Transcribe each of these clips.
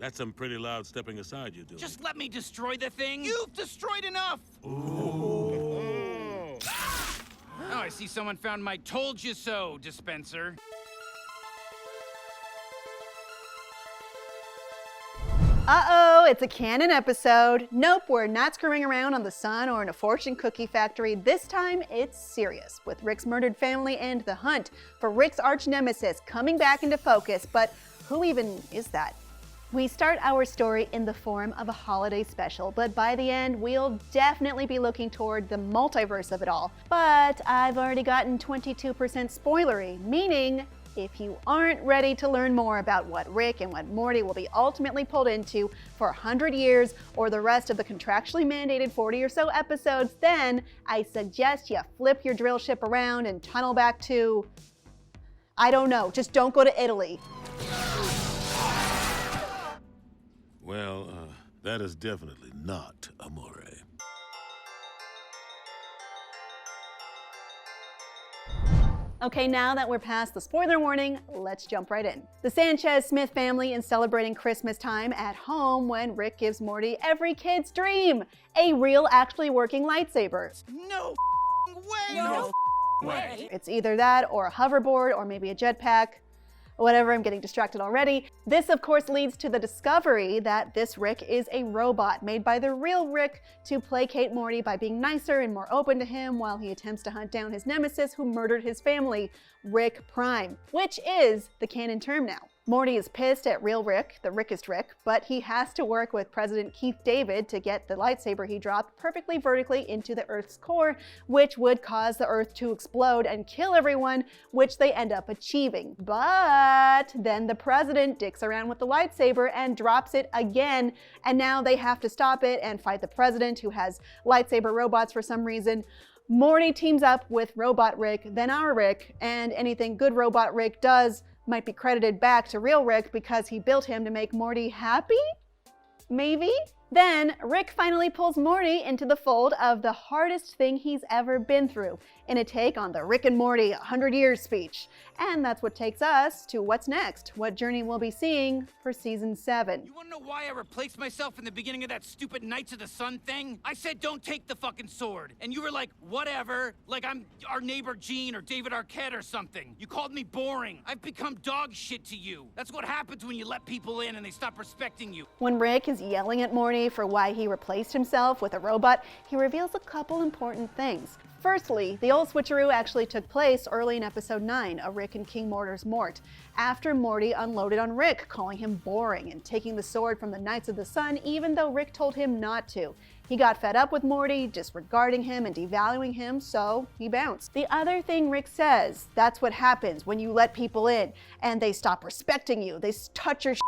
That's some pretty loud stepping aside you're doing. Just let me destroy the thing. You've destroyed enough! Ooh. Oh, I see someone found my told you so dispenser. Uh-oh, it's a canon episode. Nope, we're not screwing around on the sun or in a fortune cookie factory. This time, it's serious, with Rick's murdered family and the hunt for Rick's arch nemesis coming back into focus. But who even is that? We start our story in the form of a holiday special, but by the end, we'll definitely be looking toward the multiverse of it all. But I've already gotten 22% spoilery, meaning if you aren't ready to learn more about what Rick and what Morty will be ultimately pulled into for 100 years or the rest of the contractually mandated 40 or so episodes, then I suggest you flip your drill ship around and tunnel back to, I don't know, just don't go to Italy. Well, that is definitely not amore. Okay, now that we're past the spoiler warning, let's jump right in. The Sanchez-Smith family is celebrating Christmas time at home when Rick gives Morty every kid's dream, a real, actually working lightsaber. No way! No way. It's either that or a hoverboard or maybe a jetpack. Whatever, I'm getting distracted already. This, of course, leads to the discovery that this Rick is a robot made by the real Rick to placate Morty by being nicer and more open to him while he attempts to hunt down his nemesis who murdered his family, Rick Prime, which is the canon term now. Morty is pissed at real Rick, the Rickest Rick, but he has to work with President Keith David to get the lightsaber he dropped perfectly vertically into the Earth's core, which would cause the Earth to explode and kill everyone, which they end up achieving. But then the president dicks around with the lightsaber and drops it again, and now they have to stop it and fight the president, who has lightsaber robots for some reason. Morty teams up with Robot Rick, then our Rick, and anything good Robot Rick does might be credited back to real Rick because he built him to make Morty happy? Maybe? Then Rick finally pulls Morty into the fold of the hardest thing he's ever been through in a take on the Rick and Morty 100 Years speech. And that's what takes us to what's next, what journey we'll be seeing for season 7. You wanna know why I replaced myself in the beginning of that stupid Knights of the Sun thing? I said don't take the fucking sword, and you were like, whatever, like I'm our neighbor Gene or David Arquette or something. You called me boring. I've become dog shit to you. That's what happens when you let people in and they stop respecting you. When Rick is yelling at Morty for why he replaced himself with a robot, he reveals a couple important things. Firstly, the old switcheroo actually took place early in episode 9 of Rick and King Mortar's Mort, after Morty unloaded on Rick, calling him boring and taking the sword from the Knights of the Sun even though Rick told him not to. He got fed up with Morty, disregarding him and devaluing him, so he bounced. The other thing Rick says, that's what happens when you let people in and they stop respecting you, they touch your shit,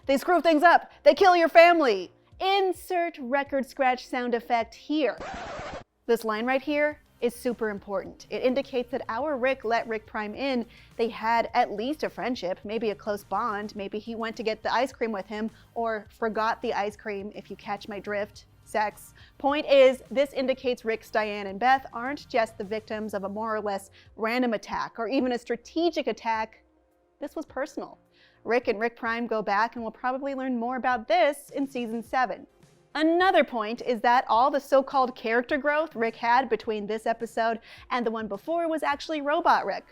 they screw things up, they kill your family. Insert record scratch sound effect here. This line right here is super important. It indicates that our Rick let Rick Prime in. They had at least a friendship, maybe a close bond. Maybe he went to get the ice cream with him or forgot the ice cream, if you catch my drift. Sex. Point is, this indicates Rick's Diane and Beth aren't just the victims of a more or less random attack or even a strategic attack. This was personal. Rick and Rick Prime go back, and we'll probably learn more about this in season 7. Another point is that all the so-called character growth Rick had between this episode and the one before was actually Robot Rick.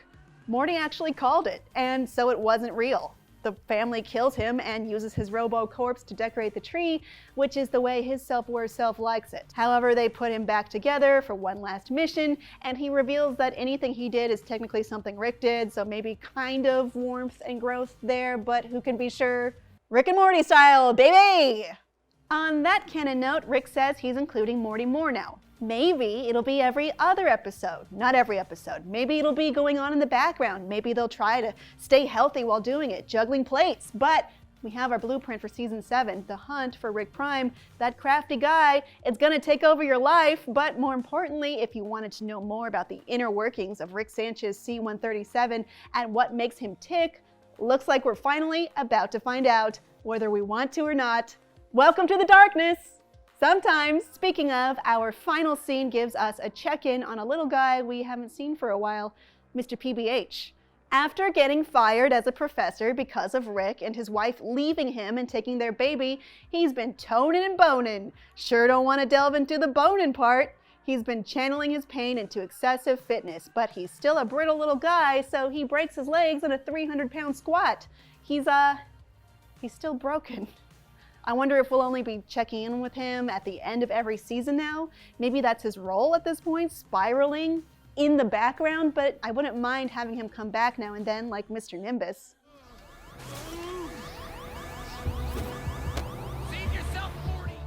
Morty actually called it, and so it wasn't real. The family kills him and uses his robo-corpse to decorate the tree, which is the way his self-aware self likes it. However, they put him back together for one last mission, and he reveals that anything he did is technically something Rick did, so maybe kind of warmth and growth there, but who can be sure? Rick and Morty style, baby! On that canon note, Rick says he's including Morty more now. Maybe it'll be every other episode, not every episode. Maybe it'll be going on in the background. Maybe they'll try to stay healthy while doing it, juggling plates. But we have our blueprint for season 7, the hunt for Rick Prime, that crafty guy. It's gonna take over your life, but more importantly, if you wanted to know more about the inner workings of Rick Sanchez C-137 and what makes him tick, looks like we're finally about to find out, whether we want to or not. Welcome to the darkness! Sometimes. Speaking of, our final scene gives us a check-in on a little guy we haven't seen for a while, Mr. PBH. After getting fired as a professor because of Rick and his wife leaving him and taking their baby, he's been toning and boning. Sure don't want to delve into the boning part. He's been channeling his pain into excessive fitness, but he's still a brittle little guy, so he breaks his legs in a 300-pound squat. He's still broken. I wonder if we'll only be checking in with him at the end of every season now. Maybe that's his role at this point, spiraling in the background, but I wouldn't mind having him come back now and then like Mr. Nimbus. Save yourself, Morty!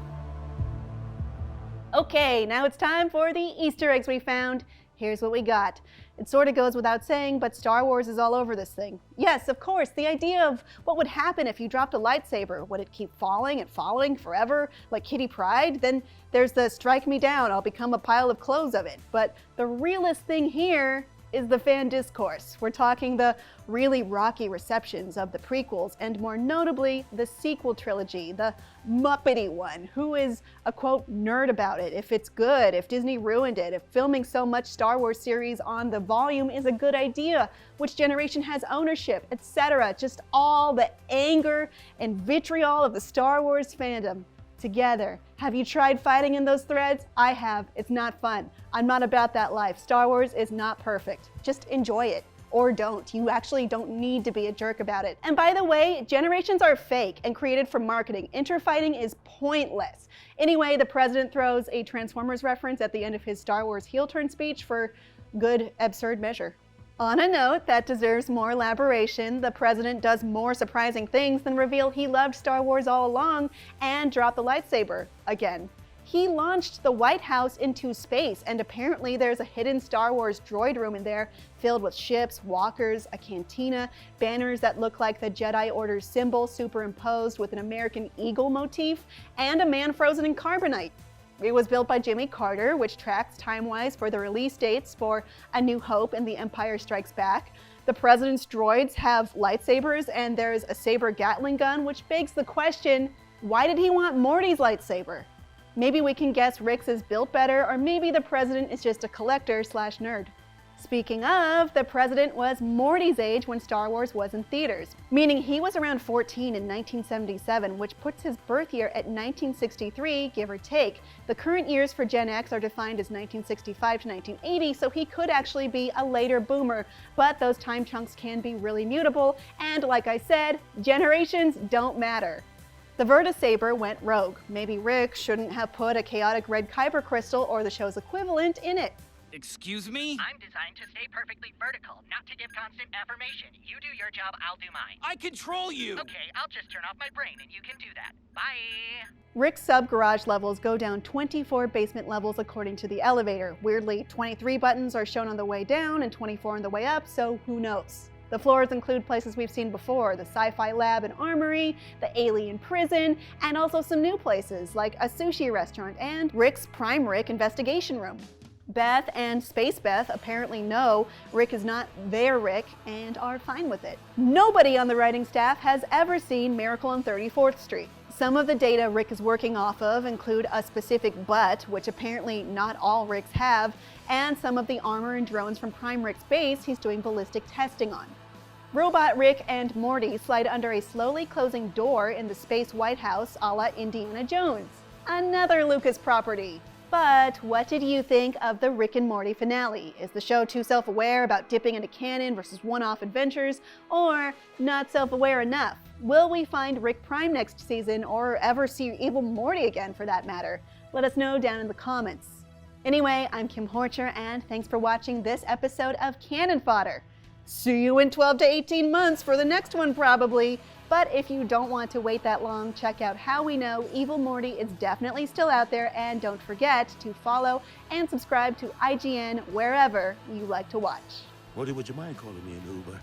Okay, now it's time for the Easter eggs we found. Here's what we got. It sort of goes without saying, but Star Wars is all over this thing. Yes, of course, the idea of what would happen if you dropped a lightsaber. Would it keep falling and falling forever, like Kitty Pryde? Then there's the strike me down, I'll become a pile of clothes of it. But the realest thing here is the fan discourse. We're talking the really rocky receptions of the prequels, and more notably, the sequel trilogy, the Muppety one. Who is a, quote, nerd about it? If it's good, if Disney ruined it, if filming so much Star Wars series on the volume is a good idea, which generation has ownership, etc. Just all the anger and vitriol of the Star Wars fandom together. Have you tried fighting in those threads? I have. It's not fun. I'm not about that life. Star Wars is not perfect. Just enjoy it. Or don't. You actually don't need to be a jerk about it. And by the way, generations are fake and created for marketing. Interfighting is pointless. Anyway, the president throws a Transformers reference at the end of his Star Wars heel turn speech for good, absurd measure. On a note that deserves more elaboration, the president does more surprising things than reveal he loved Star Wars all along and drop the lightsaber again. He launched the White House into space, and apparently there's a hidden Star Wars droid room in there filled with ships, walkers, a cantina, banners that look like the Jedi Order symbol superimposed with an American eagle motif, and a man frozen in carbonite. It was built by Jimmy Carter, which tracks time-wise for the release dates for A New Hope and The Empire Strikes Back. The president's droids have lightsabers, and there's a saber Gatling gun, which begs the question, why did he want Morty's lightsaber? Maybe we can guess Rick's is built better, or maybe the president is just a collector/nerd. Speaking of, the president was Morty's age when Star Wars was in theaters, meaning he was around 14 in 1977, which puts his birth year at 1963, give or take. The current years for Gen X are defined as 1965 to 1980, so he could actually be a later boomer, but those time chunks can be really mutable, and like I said, generations don't matter. The Vertisaber went rogue. Maybe Rick shouldn't have put a chaotic red kyber crystal or the show's equivalent in it. Excuse me? I'm designed to stay perfectly vertical, not to give constant affirmation. You do your job, I'll do mine. I control you! Okay, I'll just turn off my brain and you can do that. Bye! Rick's sub-garage levels go down 24 basement levels according to the elevator. Weirdly, 23 buttons are shown on the way down and 24 on the way up, so who knows? The floors include places we've seen before, the sci-fi lab and armory, the alien prison, and also some new places like a sushi restaurant and Rick's Prime Rick investigation room. Beth and Space Beth apparently know Rick is not their Rick and are fine with it. Nobody on the writing staff has ever seen Miracle on 34th Street. Some of the data Rick is working off of include a specific butt, which apparently not all Ricks have, and some of the armor and drones from Prime Rick's base he's doing ballistic testing on. Robot Rick and Morty slide under a slowly closing door in the space White House a la Indiana Jones. Another Lucas property. But what did you think of the Rick and Morty finale? Is the show too self-aware about dipping into canon versus one-off adventures, or not self-aware enough? Will we find Rick Prime next season, or ever see Evil Morty again for that matter? Let us know down in the comments. Anyway, I'm Kim Horcher, and thanks for watching this episode of Canon Fodder. See you in 12 to 18 months for the next one probably. But if you don't want to wait that long, check out How We Know Evil Morty is definitely still out there, and don't forget to follow and subscribe to IGN wherever you like to watch. Morty, would you mind calling me an Uber?